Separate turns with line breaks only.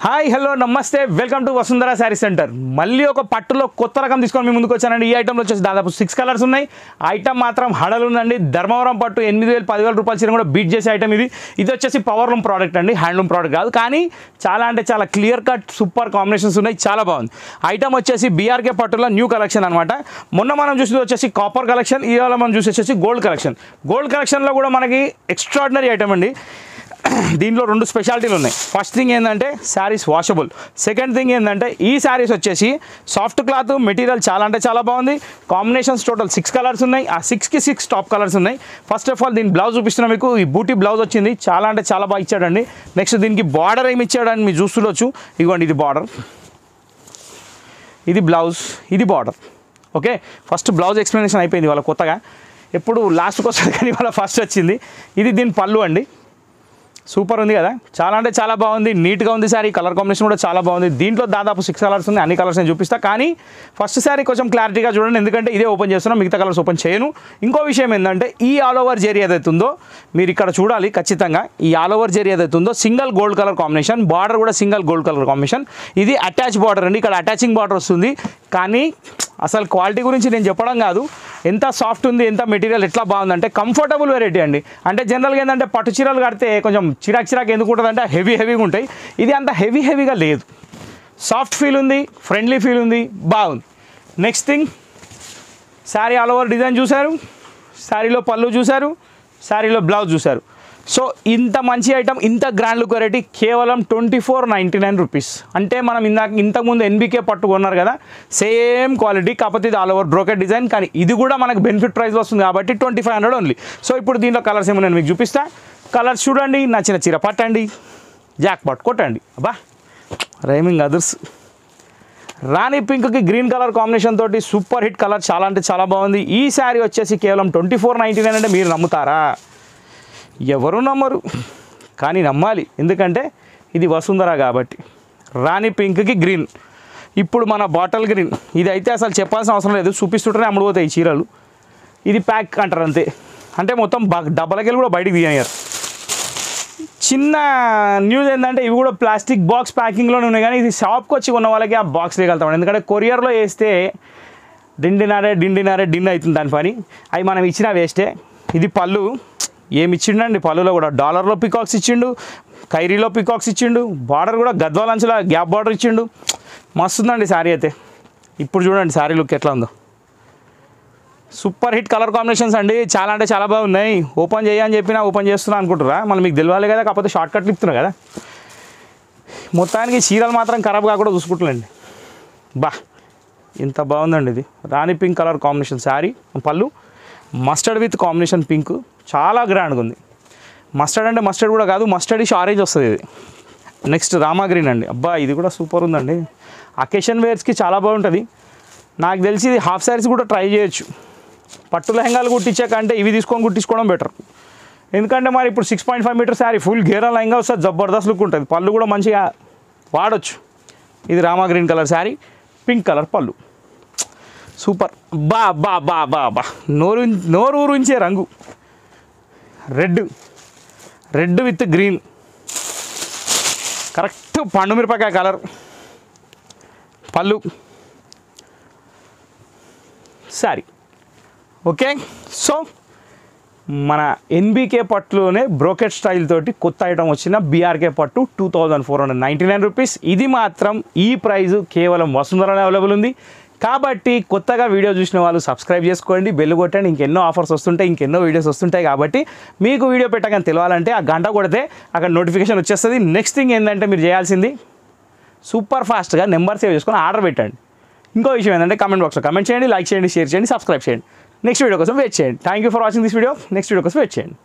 Hi hello నమస్తే welcome to Vasundhara sari centre. మళ్ళీ ఒక పట్టులో కొత్త రకం తీసుకొని మీ ముందుకు వచ్చానండి. ఈ ఐటెంలో వచ్చేసి దాదాపు 6 కలర్స్ ఉన్నాయి. ఐటమ్ మాత్రం హడలు ఉందండి. ధర్మవరం పట్టు 8,000 10,000 రూపాయల చీర కూడా బీట్ చేసే ఐటమ్ ఇది. ఇది వచ్చేసి పవర్లూమ్ ప్రోడక్ట్ అండి, హ్యాండ్లూమ్ ప్రోడక్ట్ కాదు. కానీ చాలా అంటే చాలా క్లియర్ కట్ సూపర్ కాంబినేషన్స్ ఉన్నాయి, చాలా బాగుంది. ఐటమ్ వచ్చేసి బీఆర్కే పట్టులో న్యూ కలెక్షన్ అనమాట. మొన్న మనం చూసేది వచ్చేసి కాపర్ కలెక్షన్, ఇవాళ మనం చూసి వచ్చేసి గోల్డ్ కలెక్షన్. గోల్డ్ కలెక్షన్లో కూడా మనకి ఎక్స్ట్రాడినరీ ఐటమ్ అండి. దీంట్లో 2 స్పెషాలిటీలు ఉన్నాయి. ఫస్ట్ థింగ్ ఏంటంటే శారీస్ వాషబుల్. సెకండ్ థింగ్ ఏంటంటే ఈ శారీస్ వచ్చేసి సాఫ్ట్ క్లాత్ మెటీరియల్ చాలా అంటే చాలా బాగుంది. కాంబినేషన్స్ టోటల్ 6 కలర్స్ ఉన్నాయి. ఆ 6కి 6 టాప్ కలర్స్ ఉన్నాయి. ఫస్ట్ ఆఫ్ ఆల్ దీని బ్లౌజ్ చూపిస్తున్నా మీకు. ఈ బూటీ బ్లౌజ్ వచ్చింది, చాలా అంటే చాలా బాగా ఇచ్చాడండి. నెక్స్ట్ దీనికి బార్డర్ ఏమి ఇచ్చాడని మీరు చూస్తుండొచ్చు. ఇదిగోండి, ఇది బార్డర్, ఇది బ్లౌజ్, ఇది border. Okay, first blouse explanation అయిపోయింది వాళ్ళ కొత్తగా. ఎప్పుడు లాస్ట్కి వస్తుంది కానీ వాళ్ళ ఫస్ట్ వచ్చింది. ఇది దీని పళ్ళు అండి. సూపర్ ఉంది కదా, చాలా అంటే చాలా బాగుంది, నీట్గా ఉంది శారీ. కలర్ కాంబినేషన్ కూడా చాలా బాగుంది. దీంట్లో దాదాపు 6 కలర్స్ ఉంది. అన్ని కలర్స్ నేను చూపిస్తా, కానీ ఫస్ట్ శారీ కొంచెం క్లారిటీగా చూడండి, ఎందుకంటే ఇదే ఓపెన్ చేస్తున్నా, మిగతా కలర్స్ ఓపెన్ చేయను. ఇంకో విషయం ఏంటంటే ఈ ఆల్ ఓవర్ జెరీ ఏదైతే ఉందో మీరు ఇక్కడ చూడాలి ఖచ్చితంగా. ఈ ఆల్ ఓవర్ జెరీ ఏదైతే ఉందో single gold colour combination, border కూడా సింగిల్ గోల్డ్ కలర్ కాంబినేషన్. ఇది అటాచ్ బార్డర్ అండి, ఇక్కడ అటాచింగ్ బార్డర్ వస్తుంది. కానీ అసలు క్వాలిటీ గురించి నేను చెప్పడం కాదు, ఎంత సాఫ్ట్ ఉంది, ఎంత మెటీరియల్ ఎట్లా బాగుందంటే కంఫర్టబుల్ వెరైటీ అండి. అంటే జనరల్గా ఏంటంటే పట్టు చీరలు కడితే కొంచెం చిరాకు ఎందుకు ఉంటుందంటే హెవీగా ఉంటాయి. ఇది అంత హెవీగా లేదు, సాఫ్ట్ ఫీల్ ఉంది, ఫ్రెండ్లీ ఫీల్ ఉంది, బాగుంది. Next thing, sari all over design చూశారు, శారీలో పళ్ళు చూశారు, శారీలో బ్లౌజ్ చూశారు. సో ఇంత మంచి ఐటమ్, ఇంత గ్రాండ్ లుక్ వెరైటీ కేవలం 2499 రూపీస్. అంటే మనం ఇంతకుముందు ఎన్బీకే పట్టు కొన్నారు కదా, సేమ్ క్వాలిటీ, కాకపోతే ఇది ఆల్ ఓవర్ బ్రోకెట్ డిజైన్. కానీ ఇది కూడా మనకు బెనిఫిట్ ప్రైస్ వస్తుంది కాబట్టి 2500 ఓన్లీ. సో ఇప్పుడు దీంట్లో కలర్స్ ఏమో నేను మీకు చూపిస్తా. కలర్స్ చూడండి, నచ్చిన చీర పట్టండి, జాక్ పాట్ కొట్టండి. అబ్బా రైమింగ్ అదర్స్. రాణి పింక్కి గ్రీన్ కలర్ కాంబినేషన్ తోటి సూపర్ హిట్ కలర్, చాలా అంటే చాలా బాగుంది. ఈ శారీ వచ్చేసి కేవలం 2499 అంటే మీరు నమ్ముతారా? ఎవరు నమ్మరు, కానీ నమ్మాలి, ఎందుకంటే ఇది వసుంధర కాబట్టి. రాణి పింక్కి గ్రీన్, ఇప్పుడు మన బాటిల్ గ్రీన్. ఇది అయితే అసలు చెప్పాల్సిన అవసరం లేదు, చూపిస్తుంటేనే అమ్ముడుపోతాయి ఈ చీరలు. ఇది ప్యాక్ అంటారు అంతే, అంటే మొత్తం డబ్బలకెళ్ళి కూడా బయటికి తీయనియారు. చిన్న న్యూస్ ఏంటంటే ఇవి కూడా ప్లాస్టిక్ బాక్స్ ప్యాకింగ్లోనే ఉన్నాయి, కానీ ఇది షాప్కి వచ్చి ఉన్న వాళ్ళకి ఆ బాక్స్ వేయగలుగుతాం. ఎందుకంటే కొరియర్లో వేస్తే డిండినారే అవుతుంది దాని పని. అవి మనం ఇచ్చినా వేస్టే. ఇది పళ్ళు, ఏమి ఇచ్చిండండి పళ్ళులో కూడా డాలర్లో పికాక్స్ ఇచ్చిండు, ఖైరీలో పికాక్స్ ఇచ్చిండు, బార్డర్ కూడా గద్వాల్ అంచుల గ్యాప్ బార్డర్ ఇచ్చిండు. మస్తు ఉందండి శారీ అయితే. ఇప్పుడు చూడండి శారీ లుక్ ఎట్లా ఉందో, సూపర్ హిట్ కలర్ కాంబినేషన్స్ అండి, చాలా అంటే చాలా బాగున్నాయి. ఓపెన్ చేయని చెప్పినా ఓపెన్ చేస్తున్నా అనుకుంటారా, మళ్ళీ మీకు తెలియాలి కదా, కాకపోతే షార్ట్ కట్లు ఇస్తున్నా కదా. మొత్తానికి చీరలు మాత్రం ఖరాబ్ కాకుండా చూసుకుంటానండి. బా ఎంత బాగుందండి ఇది. రాణి పింక్ కలర్ కాంబినేషన్ శారీ, పళ్ళు మస్టర్డ్ విత్ కాంబినేషన్ పింక్, చాలా గ్రాండ్గా ఉంది. మస్టర్డ్ అంటే మస్టర్డ్ కూడా కాదు, మస్టర్డిష్ ఆరెంజ్ వస్తుంది ఇది. నెక్స్ట్ రామా గ్రీన్ అండి, అబ్బా ఇది కూడా సూపర్ ఉందండి. అకేషన్ వేర్స్కి చాలా బాగుంటుంది. నాకు తెలిసి ఇది హాఫ్ శారీస్ కూడా ట్రై చేయొచ్చు. పట్టు లెహంగాలు కుట్టించాకంటే ఇవి తీసుకొని కుట్టించుకోవడం బెటర్. ఎందుకంటే మరి ఇప్పుడు 6.5 మీటర్ శారీ ఫుల్ గేరా లెహంగా వస్తుంది, జబర్దస్త్ లుక్ ఉంటుంది. పళ్ళు కూడా మంచిగా వాడచ్చు. ఇది Rama green colour sari, pink colour పళ్ళు, సూపర్. బా బా బా బా బా నోరు ఊరించే రంగు. రెడ్ విత్ గ్రీన్, కరెక్ట్ పండు మిరపకాయ కలర్, పళ్ళు, శారీ. ఓకే, సో మన ఎన్బీకే పట్టులోనే బ్రోకెట్ స్టైల్ తోటి కొత్త ఐటమ్ వచ్చిన బీఆర్కే పట్టు 2499 రూపీస్. ఇది మాత్రం ఈ ప్రైజు కేవలం వసుంధరలో అవైలబుల్ ఉంది. కాబట్టి కొత్తగా వీడియో చూసిన వాళ్ళు సబ్స్క్రైబ్ చేసుకోండి, బెల్ కొట్టండి. ఇంకెన్నో ఆఫర్స్ వస్తుంటాయి, ఇంకెన్నో వీడియోస్ వస్తుంటాయి. కాబట్టి మీకు వీడియో పెట్టగానే తెలియాలంటే ఆ గంట కొడితే అక్కడ నోటిఫికేషన్ వచ్చేస్తుంది. నెక్స్ట్ థింగ్ ఏంటంటే మీరు చేయాల్సింది సూపర్ ఫాస్ట్గా నెంబర్ సేవ్ చేసుకొని ఆర్డర్ పెట్టండి. ఇంకో విషయం ఏంటంటే కామెంట్ బాక్స్లో కామెంట్ చేయండి, లైక్ చేయండి, షేర్ చేయండి, సబ్స్క్రైబ్ చేయండి. నెక్స్ట్ వీడియో కోసం వెయిట్ చేయండి. Thank you for watching this video. Next video కోసం వెయిట్ చేయండి.